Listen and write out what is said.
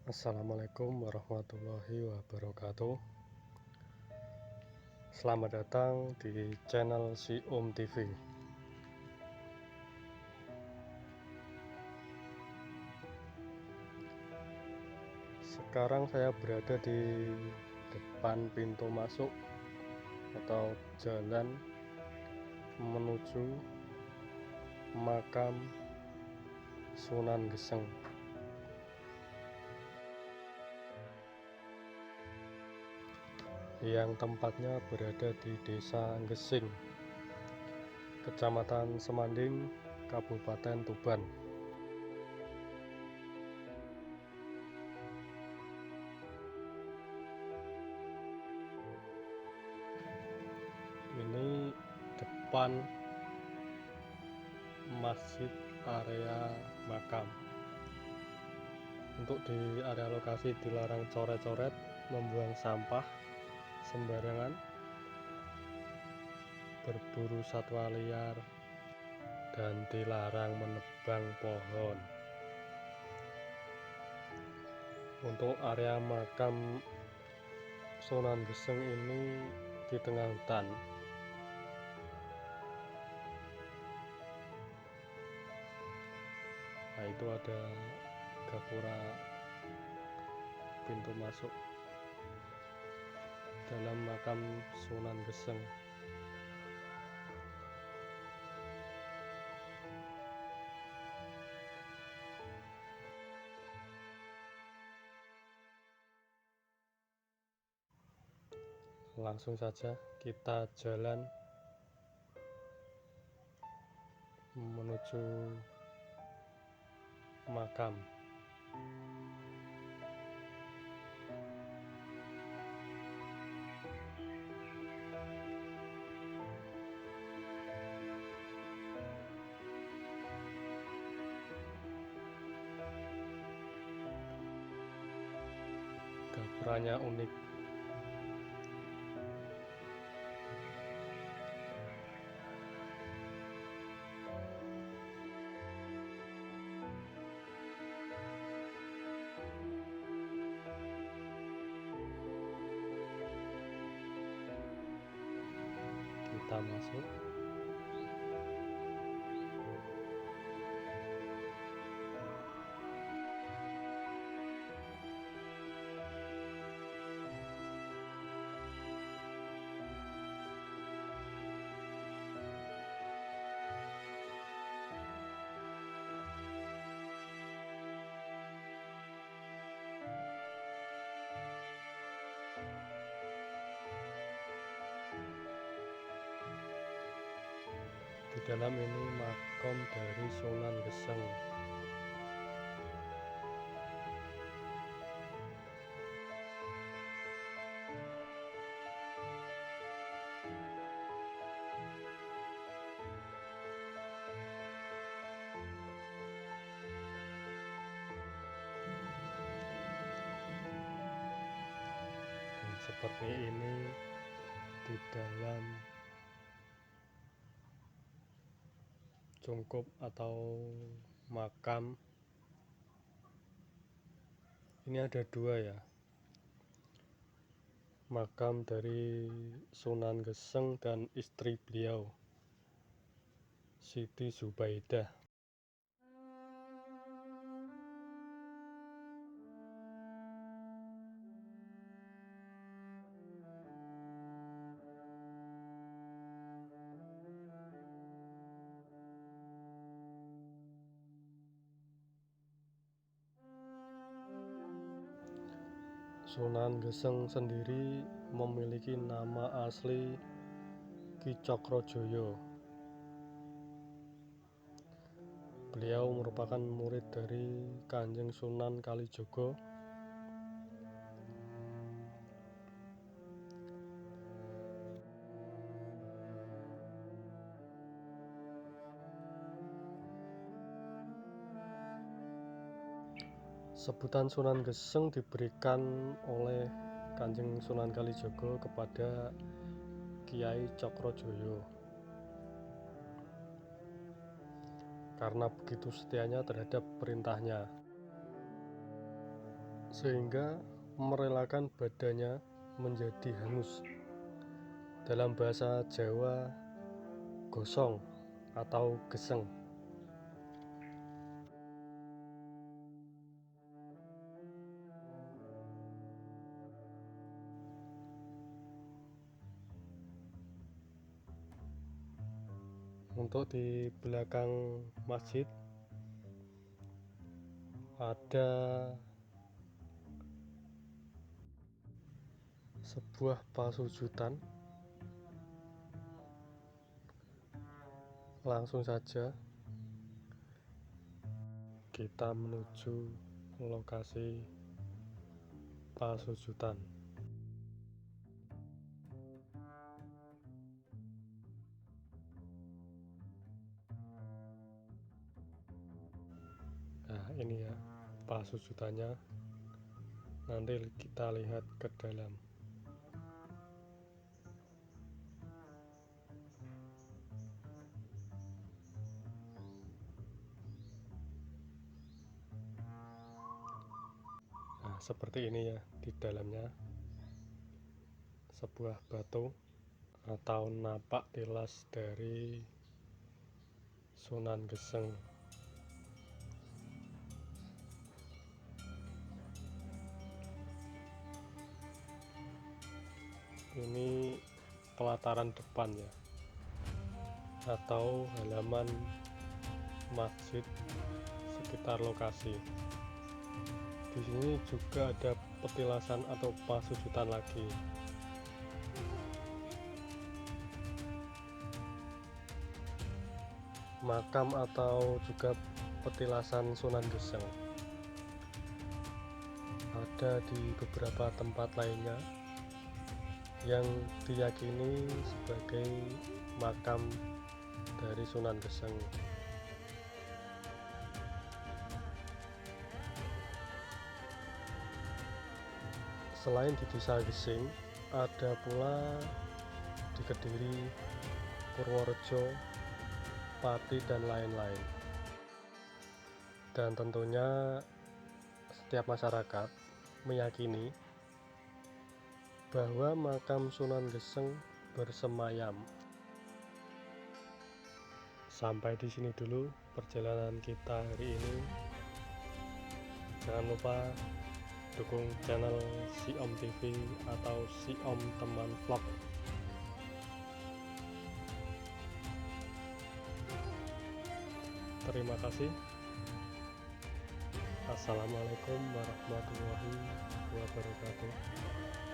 Assalamualaikum warahmatullahi wabarakatuh. Selamat datang di channel Si Om TV. Sekarang saya berada di depan pintu masuk atau jalan menuju makam Sunan Geseng yang tempatnya berada di Desa Gesing, Kecamatan Semanding, Kabupaten Tuban. Ini depan masjid area makam. Untuk di area lokasi dilarang coret-coret, membuang sampah sembarangan, berburu satwa liar, dan dilarang menebang pohon. Untuk area makam Sunan Geseng ini di tengah hutan. Nah, itu ada gapura pintu masuk dalam makam Sunan Geseng. Langsung saja kita jalan menuju makam. Gapuranya unik. Kita masuk. Di dalam ini makam dari Sunan Geseng. Dan seperti ini di dalam cungkup atau makam. Ini ada dua ya, makam dari Sunan Geseng dan istri beliau, Siti Zubaidah. Sunan Geseng sendiri memiliki nama asli Ki Cokrojoyo. Beliau merupakan murid dari Kanjeng Sunan Kalijogo. Sebutan Sunan Geseng diberikan oleh Kanjeng Sunan Kalijogo kepada Kiai Cokrojoyo karena begitu setianya terhadap perintahnya. sehingga merelakan badannya menjadi hangus. Dalam bahasa Jawa, gosong atau geseng. Untuk di belakang masjid ada sebuah pasujudan. Langsung saja kita menuju lokasi pasujudan. Nah, ini ya pasujudannya. Nanti kita lihat ke dalam. Nah, seperti ini ya di dalamnya. Sebuah batu atau napak tilas dari Sunan Geseng. Ini pelataran depan ya, atau halaman masjid sekitar lokasi. Di sini juga ada petilasan atau pasujudan lagi. Makam atau juga petilasan Sunan Geseng ada di beberapa tempat lainnya yang diyakini sebagai makam dari Sunan Geseng. Selain di Desa Gesing, ada pula di Kediri, Purworejo, Pati, dan lain-lain. Dan tentunya setiap masyarakat meyakini bahwa makam Sunan Geseng bersemayam. Sampai di sini dulu perjalanan kita hari ini. Jangan lupa dukung channel Si Om TV atau Si Om Teman Vlog. Terima kasih. Assalamualaikum warahmatullahi wabarakatuh.